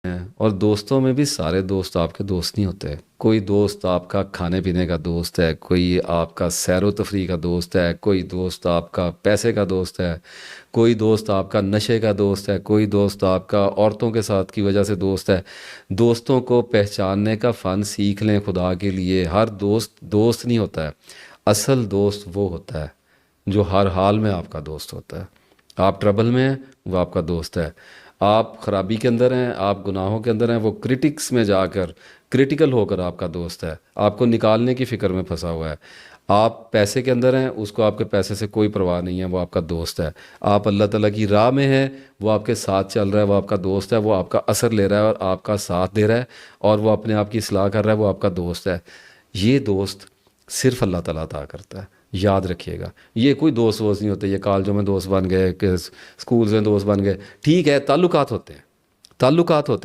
हैं। और दोस्तों में भी सारे दोस्त आपके दोस्त नहीं होते। कोई दोस्त आपका खाने पीने का दोस्त है, कोई आपका सैरो तफरी का दोस्त है, कोई दोस्त आपका पैसे का दोस्त है, कोई दोस्त आपका नशे का दोस्त है, कोई दोस्त आपका औरतों के साथ की वजह से दोस्त है। दोस्तों को पहचानने का फ़न सीख लें खुदा के लिए। हर दोस्त दोस्त नहीं होता है। असल दोस्त वो होता है जो हर हाल में आपका दोस्त होता है। आप ट्रबल में हैं, वो आपका दोस्त है। आप खराबी के अंदर हैं, आप गुनाहों के अंदर हैं, वो क्रिटिक्स में जाकर क्रिटिकल होकर आपका दोस्त है, आपको निकालने की फ़िक्र में फंसा हुआ है। आप पैसे के अंदर हैं, उसको आपके पैसे से कोई परवाह नहीं है, वो आपका दोस्त है। आप अल्लाह ताला की राह में हैं, वो आपके साथ चल रहा है, वो आपका दोस्त है। वो आपका असर ले रहा है और आपका साथ दे रहा है, और वो अपने आप की इस्लाह कर रहा है, वो आपका दोस्त है। ये दोस्त सिर्फ अल्लाह ताला अता करता है, याद रखिएगा। ये कोई दोस्त वोस्त नहीं होते, ये कॉलेजों में दोस्त बन गए, स्कूल्स में दोस्त बन गए। ठीक है, ताल्लुकात होते हैं, ताल्लुकात होते हैं।